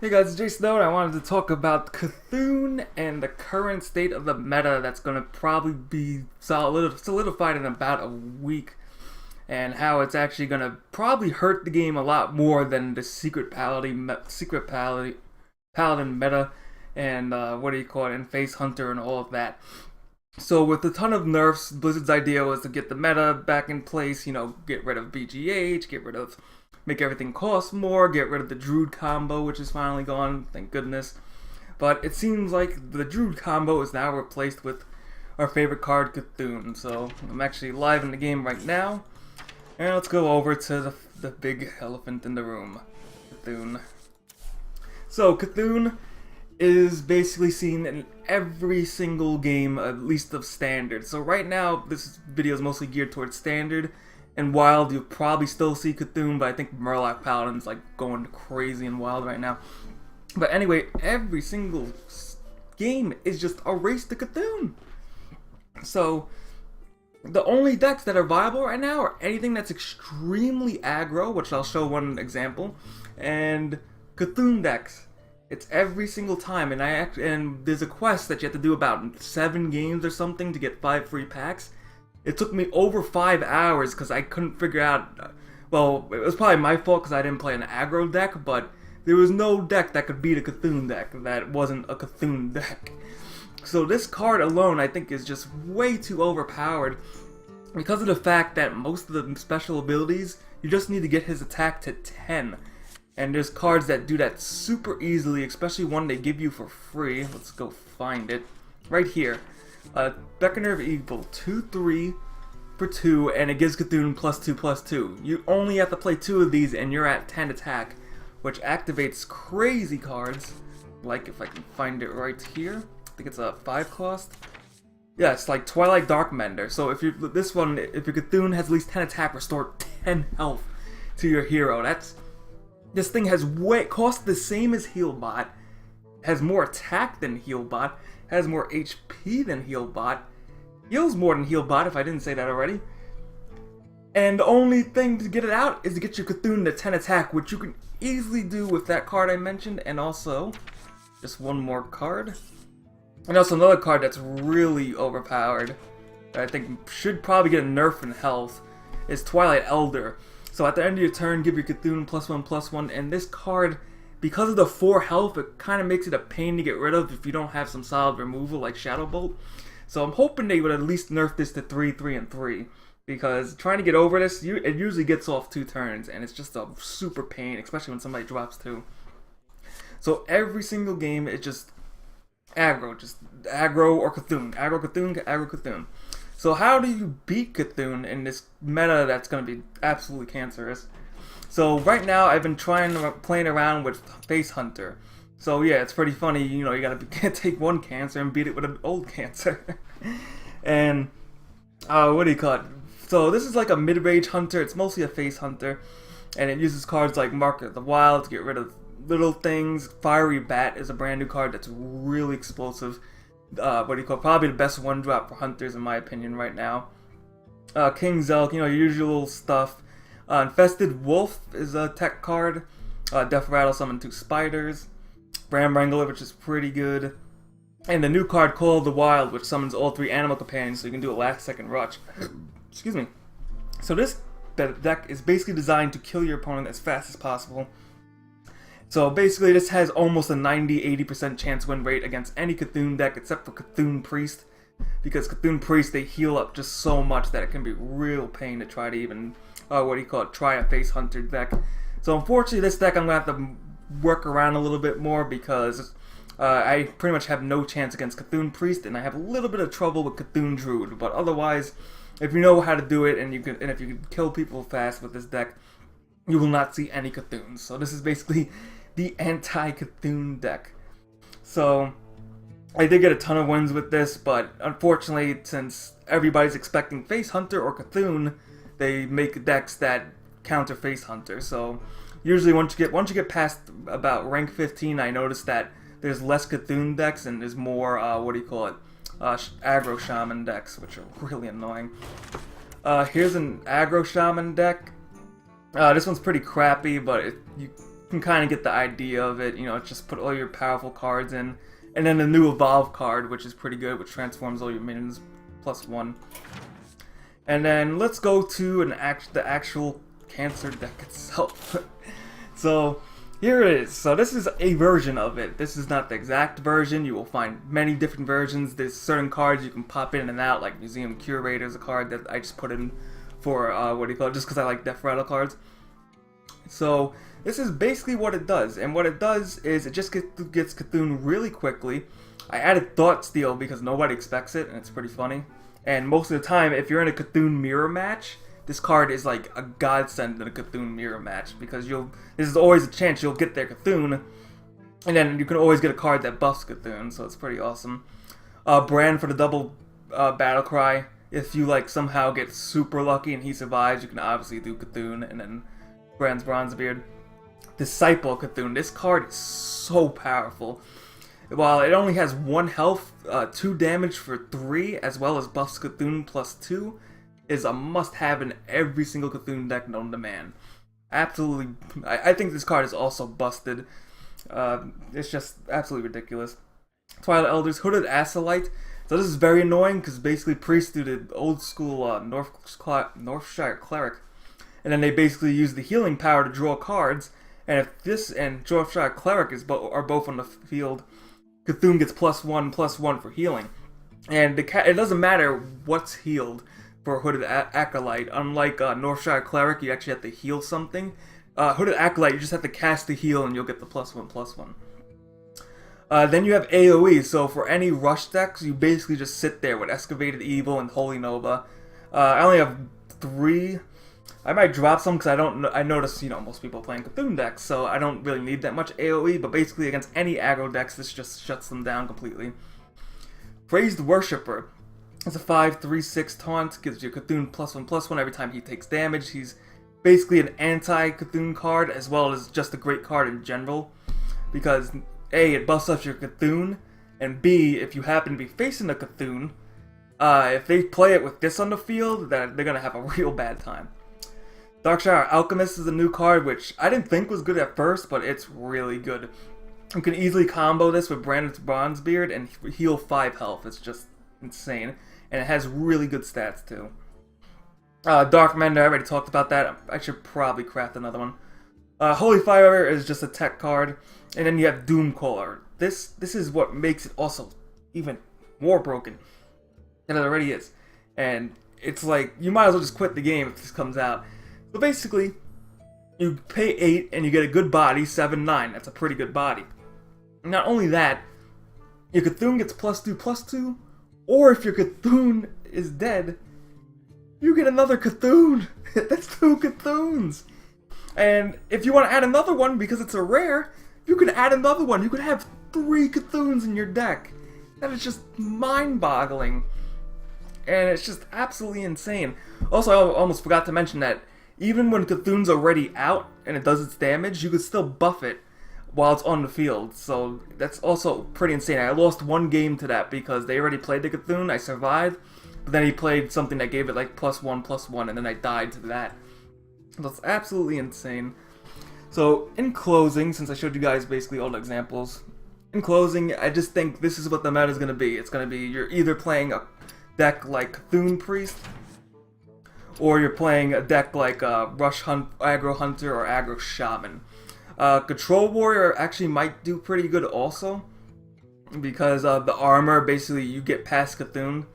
Hey guys, it's Jsnow, and I wanted to talk about Cthulhu and the current state of the meta that's going to probably be solidified in about a week, and how it's actually going to probably hurt the game a lot more than the paladin meta, and and face hunter and all of that. So with a ton of nerfs, Blizzard's idea was to get the meta back in place, get rid of BGH, make everything cost more, get rid of the Druid combo, which is finally gone, thank goodness. But it seems like the Druid combo is now replaced with our favorite card, Cthulhu. So I'm actually live in the game right now, and let's go over to the big elephant in the room, Cthulhu. So Cthulhu is basically seen in every single game, at least of standard. So right now, this video is mostly geared towards standard. And Wild, you'll probably still see Cthulhu, but I think Murloc Paladin's like going crazy in Wild right now. But anyway, every single game is just a race to Cthulhu. So the only decks that are viable right now are anything that's extremely aggro, which I'll show one example, and Cthulhu decks. It's every single time, and there's a quest that you have to do about 7 games or something to get 5 free packs. It took me over 5 hours because I couldn't figure out. Well, it was probably my fault because I didn't play an aggro deck, but there was no deck that could beat a Cthulhu deck that wasn't a Cthulhu deck. So this card alone, I think, is just way too overpowered because of the fact that most of the special abilities, you just need to get his attack to 10. And there's cards that do that super easily, especially one they give you for free. Let's go find it. Right here. Beckoner of Evil, 2/3 for 2, and it gives Cthulhu +2/+2. You only have to play 2 of these and you're at 10 attack, which activates crazy cards. Like, if I can find it right here. I think it's a 5 cost. Yeah, it's like Twilight Darkmender. So if your Cthulhu has at least 10 attack, restore 10 health to your hero. This thing costs the same as Healbot, has more attack than Healbot, has more HP than Healbot, heals more than Healbot if I didn't say that already. And the only thing to get it out is to get your Cthulhu to 10 attack, which you can easily do with that card I mentioned, and also just one more card. And also another card that's really overpowered, that I think should probably get a nerf in health, is Twilight Elder. So at the end of your turn, give your Cthulhu +1/+1, and this card, because of the 4 health, it kind of makes it a pain to get rid of if you don't have some solid removal like Shadow Bolt. So I'm hoping they would at least nerf this to 3, 3, and 3, because trying to get over this, it usually gets off 2 turns, and it's just a super pain, especially when somebody drops 2. So every single game is just aggro or Cthulhu, aggro Cthulhu. So how do you beat Cthulhu in this meta that's going to be absolutely cancerous? So right now I've been playing around with Face Hunter. So yeah, it's pretty funny, you gotta take one cancer and beat it with an old cancer. And, what do you call it? So this is like a mid-range hunter, it's mostly a face hunter. And it uses cards like Mark of the Wild to get rid of little things. Fiery Bat is a brand new card that's really explosive. Probably the best 1-drop for hunters in my opinion right now. King Zelk, your usual stuff. Infested Wolf is a tech card. Death Rattle summon 2 spiders. Bram Wrangler, which is pretty good. And the new card Call of the Wild, which summons all 3 animal companions so you can do a last second rush. Excuse me. So this deck is basically designed to kill your opponent as fast as possible. So basically this has almost a 90-80% chance win rate against any Cthulhu deck except for Cthulhu Priest. Because Cthulhu Priest, they heal up just so much that it can be real pain to try to even, try a face hunter deck. So unfortunately this deck I'm going to have to work around a little bit more because I pretty much have no chance against Cthulhu Priest, and I have a little bit of trouble with Cthulhu Druid. But otherwise, if you know how to do it and if you can kill people fast with this deck, you will not see any Cthulhus. So this is basically the anti-Cthulhu deck. So I did get a ton of wins with this, but unfortunately, since everybody's expecting Face Hunter or Cthulhu, they make decks that counter Face Hunter. So usually once you get past about rank 15, I noticed that there's less Cthulhu decks and there's more aggro shaman decks, which are really annoying. Here's an aggro shaman deck. This one's pretty crappy, but can kind of get the idea of it. You know, just put all your powerful cards in, and then the new Evolve card, which is pretty good, which transforms all your minions +1. And then let's go to the actual Cancer deck itself. So here it is. So this is a version of it. This is not the exact version. You will find many different versions. There's certain cards you can pop in and out, like Museum Curator is a card that I just put in for, just because I like Death Rattle cards. So this is basically what it does. And what it does is it just gets Cthulhu really quickly. I added Thought Steal because nobody expects it, and it's pretty funny. And most of the time, if you're in a Cthulhu mirror match, this card is like a godsend in a Cthulhu mirror match, because there's always a chance you'll get their Cthulhu, and then you can always get a card that buffs Cthulhu, so it's pretty awesome. Bran for the double battle cry. If you like somehow get super lucky and he survives, you can obviously do Cthulhu, and then Bran's Bronzebeard. Disciple Cthulhu. This card is so powerful. While it only has 1 health, 2 damage for 3, as well as buffs Cthulhu +2, is a must-have in every single Cthulhu deck known to man. Absolutely, I think this card is also busted. It's just absolutely ridiculous. Twilight Elders, Hooded Acolyte. So this is very annoying because basically priests do the old school Northshire Cleric, and then they basically use the healing power to draw cards. And if this and Northshire Cleric are both on the field, Cthulhu gets +1/+1 for healing. And it doesn't matter what's healed for Hooded Acolyte. Unlike Northshire Cleric, you actually have to heal something. Hooded Acolyte, you just have to cast the heal and you'll get the +1/+1. Then you have AoE, so for any rush decks, you basically just sit there with Excavated Evil and Holy Nova. I only have 3. I might drop some because I notice, most people playing Cthulhu decks, so I don't really need that much AoE, but basically against any aggro decks, this just shuts them down completely. Praised Worshipper. It's a 5/3/6 taunt, gives you Cthulhu +1/+1 every time he takes damage. He's basically an anti-Cthulhu card, as well as just a great card in general, because A, it buffs up your Cthulhu, and B, if you happen to be facing a Cthulhu, if they play it with this on the field, they're going to have a real bad time. Darkshire Alchemist is a new card, which I didn't think was good at first, but it's really good. You can easily combo this with Brandon's Bronzebeard and heal 5 health. It's just insane. And it has really good stats, too. Dark Mender, I already talked about that. I should probably craft another one. Holy Fire is just a tech card. And then you have Doomcaller. This is what makes it also even more broken than it already is. And it's like, you might as well just quit the game if this comes out. So basically, you pay 8 and you get a good body, 7/9. That's a pretty good body. Not only that, your Cthulhu gets +2/+2, or if your Cthulhu is dead, you get another Cthulhu. That's 2 Cthulhus. And if you want to add another one because it's a rare, you can add another one. You could have 3 Cthulhus in your deck. That is just mind-boggling. And it's just absolutely insane. Also, I almost forgot to mention that even when Cthulhu's already out and it does its damage, you could still buff it while it's on the field. So that's also pretty insane. I lost 1 game to that because they already played the Cthulhu. I survived, but then he played something that gave it like +1/+1, and then I died to that. That's absolutely insane. So in closing, since I showed you guys basically all the examples, in closing, I just think this is what the meta is going to be. It's going to be, you're either playing a deck like Cthulhu Priest, or you're playing a deck like Rush Aggro Hunter or Aggro Shaman. Control Warrior actually might do pretty good also, because the armor, basically you get past Cthulhu,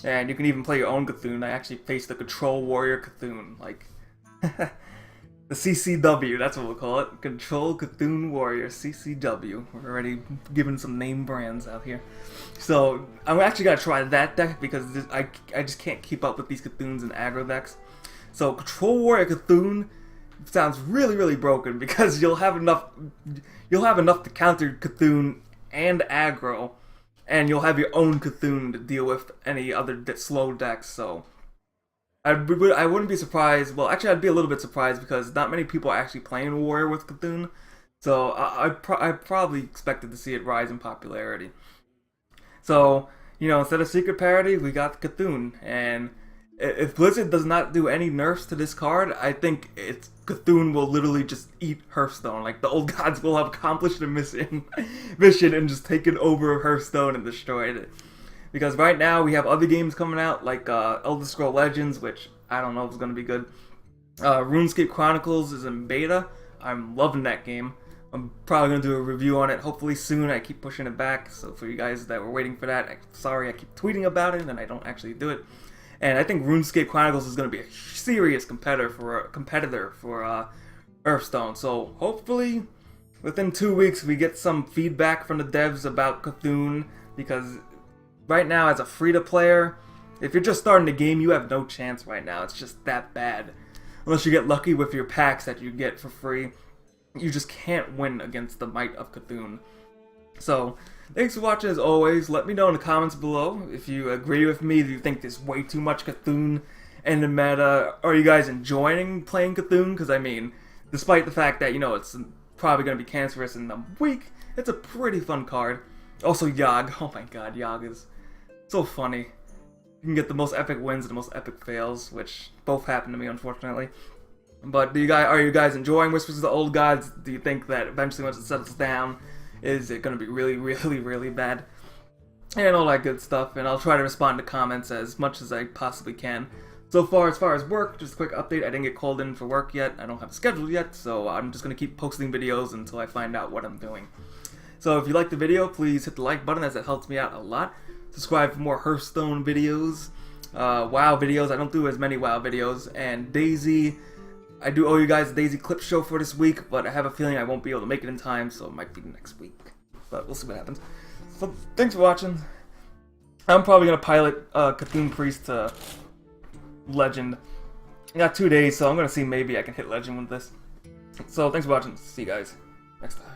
and you can even play your own Cthulhu. I actually faced the Control Warrior Cthulhu, like the CCW, that's what we'll call it. Control Cthulhu Warrior, CCW. We're already giving some name brands out here. So, I'm actually going to try that deck because I just can't keep up with these Cthulhus and aggro decks. So, Control Warrior Cthulhu sounds really, really broken because you'll have enough to counter Cthulhu and aggro, and you'll have your own Cthulhu to deal with any other slow decks, so I wouldn't be surprised. Well, actually, I'd be a little bit surprised because not many people are actually playing Warrior with Cthulhu. So I probably expected to see it rise in popularity. So, instead of Secret Parity, we got Cthulhu. And if Blizzard does not do any nerfs to this card, I think Cthulhu will literally just eat Hearthstone. Like, the old gods will have accomplished the mission and just taken over Hearthstone and destroyed it. Because right now we have other games coming out, like Elder Scrolls Legends, which I don't know if it's going to be good. RuneScape Chronicles is in beta. I'm loving that game. I'm probably going to do a review on it hopefully soon. I keep pushing it back, so for you guys that were waiting for that, sorry I keep tweeting about it and I don't actually do it. And I think RuneScape Chronicles is going to be a serious competitor for Hearthstone. So hopefully within 2 weeks we get some feedback from the devs about Cthulhu, because right now as a free-to-player, if you're just starting the game, you have no chance right now. It's just that bad. Unless you get lucky with your packs that you get for free, you just can't win against the might of Cthulhu. So, thanks for watching as always. Let me know in the comments below if you agree with me, if you think there's way too much Cthulhu in the meta. Are you guys enjoying playing Cthulhu? Because, I mean, despite the fact that, you know, it's probably going to be cancerous in a week, it's a pretty fun card. Also, Yogg. Oh my god, Yogg is so funny. You can get the most epic wins and the most epic fails, which both happen to me, unfortunately. But are you guys enjoying Whispers of the Old Gods? Do you think that eventually once it settles down, is it going to be really, really, really bad? And all that good stuff. And I'll try to respond to comments as much as I possibly can. So far, as far as work, just a quick update. I didn't get called in for work yet. I don't have a schedule yet, so I'm just going to keep posting videos until I find out what I'm doing. So if you liked the video, please hit the like button, as it helps me out a lot. Subscribe for more Hearthstone videos, WoW videos. I don't do as many WoW videos. And Daisy, I do owe you guys a Daisy clip show for this week, but I have a feeling I won't be able to make it in time, so it might be next week. But we'll see what happens. So thanks for watching. I'm probably going to pilot Cthulhu Priest to Legend. I got 2 days, so I'm going to see maybe I can hit Legend with this. So thanks for watching. See you guys next time.